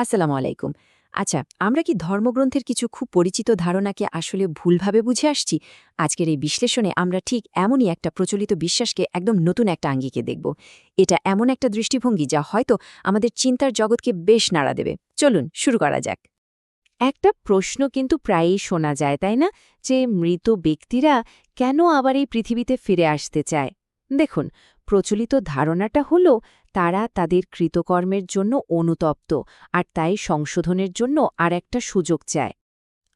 আসসালামু আলাইকুম। আচ্ছা, আমরা কি ধর্মগ্রন্থের কিছু খুব পরিচিত ধারণাকে আসলে ভুলভাবে বুঝে আসছি? আজকের এই বিশ্লেষণে আমরা ঠিক এমনই একটা প্রচলিত বিশ্বাসকে একদম নতুন একটা আঙ্গিকে দেখব। এটা এমন একটা দৃষ্টিভঙ্গি যা হয়তো আমাদের চিন্তার জগৎকে বেশ নাড়া দেবে। চলুন শুরু করা যাক। একটা প্রশ্ন কিন্তু প্রায়ই শোনা যায়, তাই না? যে মৃত ব্যক্তিরা কেন আবার এই পৃথিবীতে ফিরে আসতে চায়? দেখুন, প্রচলিত ধারণাটা হলো তারা তাদের কৃতকর্মের জন্য অনুতপ্ত, আর তাই সংশোধনের জন্য আর একটা সুযোগ চায়।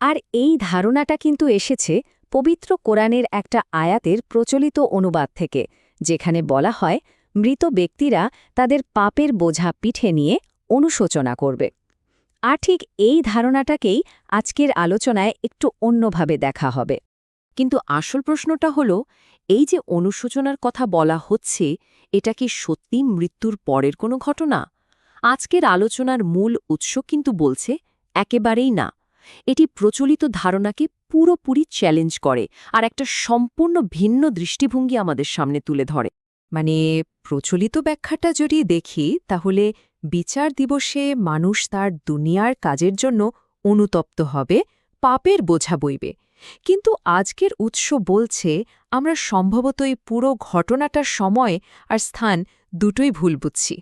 আর এই ধারণাটা কিন্তু এসেছে পবিত্র কোরআনের একটা আয়াতের প্রচলিত অনুবাদ থেকে, যেখানে বলা হয় মৃত ব্যক্তিরা তাদের পাপের বোঝা পিঠে নিয়ে অনুশোচনা করবে। আর ঠিক এই ধারণাটাকেই আজকের আলোচনায় একটু অন্যভাবে দেখা হবে। কিন্তু আসল প্রশ্নটা হলো, এই যে অনুশোচনার কথা বলা হচ্ছে, এটা কি সত্যি মৃত্যুর পরের কোনো ঘটনা? আজকের আলোচনার মূল উৎস কিন্তু বলছে একেবারেই না। এটি প্রচলিত ধারণাকে পুরোপুরি চ্যালেঞ্জ করে আর একটা সম্পূর্ণ ভিন্ন দৃষ্টিভঙ্গি আমাদের সামনে তুলে ধরে। মানে, প্রচলিত ব্যাখ্যাটা যদি দেখি, তাহলে বিচার দিবসে মানুষ তার দুনিয়ার কাজের জন্য অনুতপ্ত হবে, পাপের বোঝা বইবে। কিন্তু আজকের উৎস বলছে আমরা সম্ভবত এই পুরো ঘটনাটার সময় আর স্থান দুটোই ভুল বুঝছি।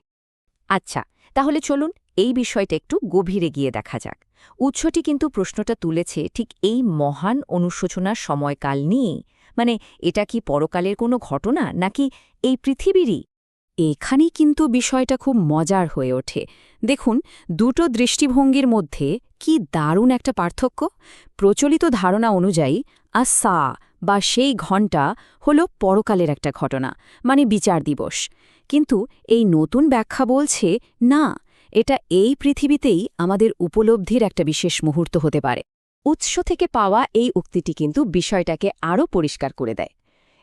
আচ্ছা, তাহলে চলুন এই বিষয়টা একটু গভীরে গিয়ে দেখা যাক। উৎসটি কিন্তু প্রশ্নটা তুলেছে ঠিক এই মহান অনুশোচনার সময়কাল নিয়েই। মানে, এটা কি পরকালের কোনো ঘটনা নাকি এই পৃথিবীরই? এখানেই কিন্তু বিষয়টা খুব মজার হয়ে ওঠে। দেখুন, দুটো দৃষ্টিভঙ্গির মধ্যে কি দারুণ একটা পার্থক্য। প্রচলিত ধারণা অনুযায়ী আসা বা সেই ঘণ্টা হল পরকালের একটা ঘটনা, মানে বিচার দিবস। কিন্তু এই নতুন ব্যাখ্যা বলছে না, এটা এই পৃথিবীতেই আমাদের উপলব্ধির একটা বিশেষ মুহূর্ত হতে পারে। উৎস থেকে পাওয়া এই উক্তিটি কিন্তু বিষয়টাকে আরও পরিষ্কার করে দেয়।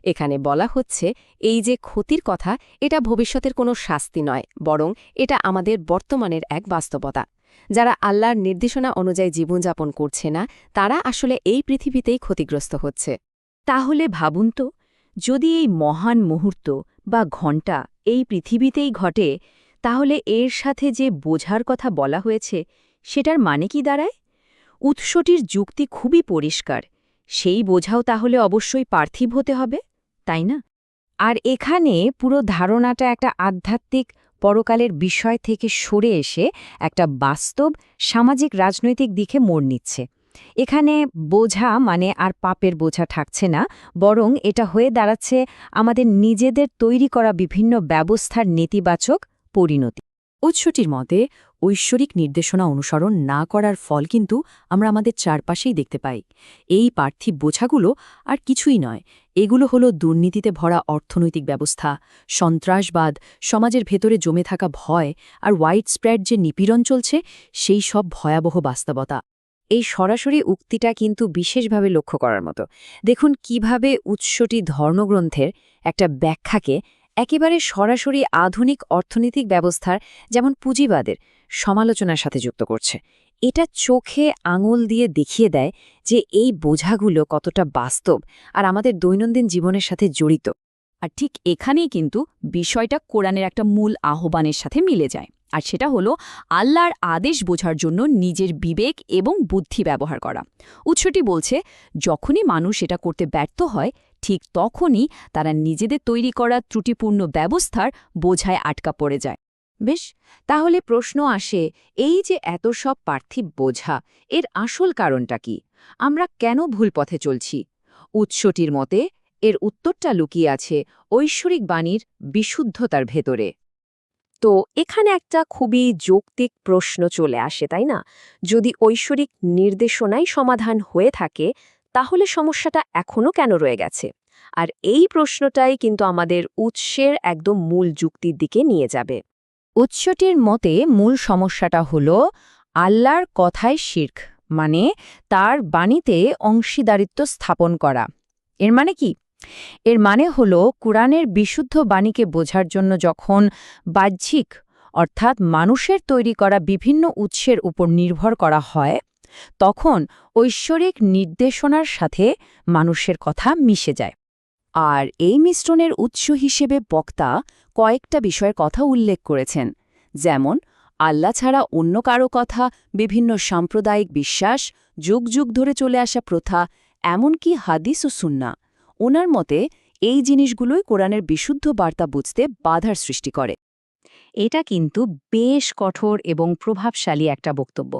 এখানে বলা হচ্ছে এই যে ক্ষতির কথা, এটা ভবিষ্যতের কোনো শাস্তি নয়, বরং এটা আমাদের বর্তমানের এক বাস্তবতা। যারা আল্লাহর নির্দেশনা অনুযায়ী জীবনযাপন করছে না, তারা আসলে এই পৃথিবীতেই ক্ষতিগ্রস্ত হচ্ছে। তাহলে ভাবুন তো, যদি এই মহান মুহূর্ত বা ঘণ্টা এই পৃথিবীতেই ঘটে, তাহলে এর সাথে যে বোঝার কথা বলা হয়েছে, সেটার মানে কি দাঁড়ায়? উৎসটির যুক্তি খুবই পরিষ্কার। সেই বোঝাও তাহলে অবশ্যই পার্থিব হতে হবে, তাই না? আর এখানে পুরো ধারণাটা একটা আধ্যাত্মিক পরকালের বিষয় থেকে সরে এসে একটা বাস্তব সামাজিক রাজনৈতিক দিকে মোড় নিচ্ছে। এখানে বোঝা মানে আর পাপের বোঝা থাকছে না, বরং এটা হয়ে দাঁড়াচ্ছে আমাদের নিজেদের তৈরি করা বিভিন্ন ব্যবস্থার নেতিবাচক পরিণতি। উৎসটির মতে ঐশ্বরিক নির্দেশনা অনুসরণ না করার ফল কিন্তু আমরা আমাদের চারপাশেই দেখতে পাই। এই পার্থিব বোঝাগুলো আর কিছুই নয়, এগুলো হলো দুর্নীতিতে ভরা অর্থনৈতিক ব্যবস্থা, সন্ত্রাসবাদ, সমাজের ভেতরে জমে থাকা ভয় আর হোয়াইট স্প্রেড যে নিপীড়ন চলছে, সেই সব ভয়াবহ বাস্তবতা। এই সরাসরি উক্তিটা কিন্তু বিশেষভাবে লক্ষ্য করার মতো। দেখুন কিভাবে উৎসটি ধর্মগ্রন্থের একটা ব্যাখ্যাকে একেবারে সরাসরি আধুনিক অর্থনৈতিক ব্যবস্থার, যেমন পুঁজিবাদের সমালোচনার সাথে যুক্ত করছে। এটা চোখে আঙুল দিয়ে দেখিয়ে দেয় যে এই বোঝাগুলো কতটা বাস্তব আর আমাদের দৈনন্দিন জীবনের সাথে জড়িত। আর ঠিক এখানেই কিন্তু বিষয়টা কোরআনের একটা মূল আহ্বানের সাথে মিলে যায়। আর সেটা হলো আল্লাহর আদেশ বোঝার জন্য নিজের বিবেক এবং বুদ্ধি ব্যবহার করা। উৎসটি বলছে, যখনই মানুষ এটা করতে ব্যর্থ হয়, ঠিক তখনই তারা নিজেদের তৈরি করা ত্রুটিপূর্ণ ব্যবস্থার বোঝায় আটকা পড়ে যায়। বেশ, তাহলে প্রশ্ন আসে, এই যে এত সব পার্থিব বোঝা, এর আসল কারণটা কি? আমরা কেন ভুল পথে চলছি? উৎসটির মতে এর উত্তরটা লুকিয়ে আছে ঐশ্বরিক বাণীর বিশুদ্ধতার ভেতরে। তো এখানে একটা খুবই যৌক্তিক প্রশ্ন চলে আসে, তাই না? যদি ঐশ্বরিক নির্দেশনাই সমাধান হয়ে থাকে, তাহলে সমস্যাটা এখনও কেন রয়ে গেছে? আর এই প্রশ্নটাই কিন্তু আমাদের উৎসের একদম মূল যুক্তির দিকে নিয়ে যাবে। উৎসটির মতে মূল সমস্যাটা হল আল্লাহর কথায় শিরক, মানে তার বাণীতে অংশীদারিত্ব স্থাপন করা। এর মানে কি? এর মানে হল কুরআনের বিশুদ্ধ বাণীকে বোঝার জন্য যখন বাহ্যিক, অর্থাৎ মানুষের তৈরি করা বিভিন্ন উৎসের উপর নির্ভর করা হয়, তখন ঐশ্বরিক নির্দেশনার সাথে মানুষের কথা মিশে যায়। আর এই মিশ্রণের উৎস হিসেবে বক্তা কয়েকটা বিষয়ের কথা উল্লেখ করেছেন, যেমন আল্লাহ ছাড়া অন্য কারো কথা, বিভিন্ন সাম্প্রদায়িক বিশ্বাস, যুগ যুগ ধরে চলে আসা প্রথা, এমনকি হাদিস ও সুন্নাহ। ওনার মতে এই জিনিসগুলোই কোরআনের বিশুদ্ধ বার্তা বুঝতে বাধার সৃষ্টি করে। এটা কিন্তু বেশ কঠোর এবং প্রভাবশালী একটা বক্তব্য।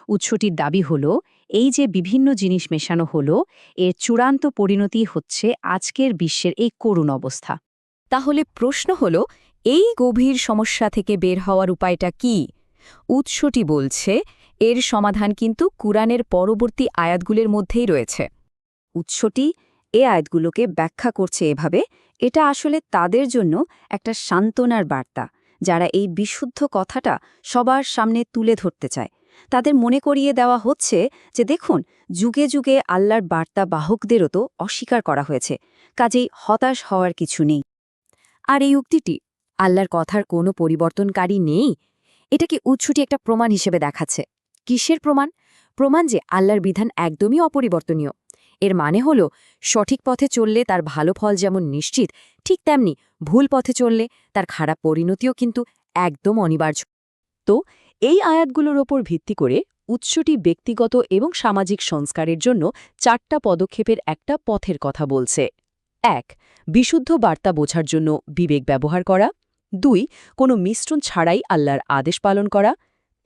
উৎসটির দাবি হল, এই যে বিভিন্ন জিনিস মেশানো হলো, এর চূড়ান্ত পরিণতি হচ্ছে আজকের বিশ্বের এই করুণ অবস্থা। তাহলে প্রশ্ন হল, এই গভীর সমস্যা থেকে বের হওয়ার উপায়টা কি? উৎসটি বলছে, এর সমাধান কিন্তু কুরআনের পরবর্তী আয়াতগুলোর মধ্যেই রয়েছে। উৎসটি এ আয়াতগুলোকে ব্যাখ্যা করছে এভাবে, এটা আসলে তাদের জন্য একটা সান্ত্বনার বার্তা, যারা এই বিশুদ্ধ কথাটা সবার সামনে তুলে ধরতে চায়। তাদের মনে করিয়ে দেওয়া হচ্ছে যে দেখুন, যুগে যুগে আল্লাহর বার্তা বাহকদেরও তো অস্বীকার করা হয়েছে, কাজেই হতাশ হওয়ার কিছু নেই। আর এই উক্তিটি আল্লাহর কথার কোনো পরিবর্তনকারী নেই, এটাকে উৎসটি একটা প্রমাণ হিসেবে দেখাচ্ছে। কিসের প্রমাণ? প্রমাণ যে আল্লাহর বিধান একদমই অপরিবর্তনীয়। এর মানে হল, সঠিক পথে চললে তার ভালো ফল যেমন নিশ্চিত, ঠিক তেমনি ভুল পথে চললে তার খারাপ পরিণতিও কিন্তু একদম অনিবার্য। তো এই আয়াতগুলোর ওপর ভিত্তি করে উৎসটি ব্যক্তিগত এবং সামাজিক সংস্কারের জন্য 4টা পদক্ষেপের একটা পথের কথা বলছে। 1. বিশুদ্ধ বার্তা বোঝার জন্য বিবেক ব্যবহার করা। 2. কোনো মিশ্রণ ছাড়াই আল্লাহর আদেশ পালন করা।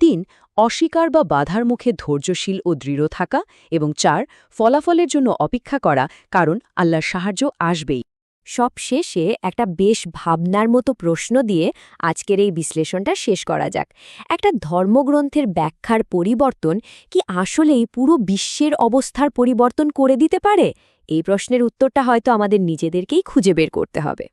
3. অস্বীকার বা বাধার মুখে ধৈর্যশীল ও দৃঢ় থাকা। এবং 4. ফলাফলের জন্য অপেক্ষা করা, কারণ আল্লাহর সাহায্য আসবেই। সব শেষে একটা বেশ ভাবনার মতো প্রশ্ন দিয়ে আজকের এই বিশ্লেষণটা শেষ করা যাক। একটা ধর্মগ্রন্থের ব্যাখ্যার পরিবর্তন কি আসলেই পুরো বিশ্বের অবস্থার পরিবর্তন করে দিতে পারে? এই প্রশ্নের উত্তরটা হয়তো আমাদের নিজেদেরকেই খুঁজে বের করতে হবে।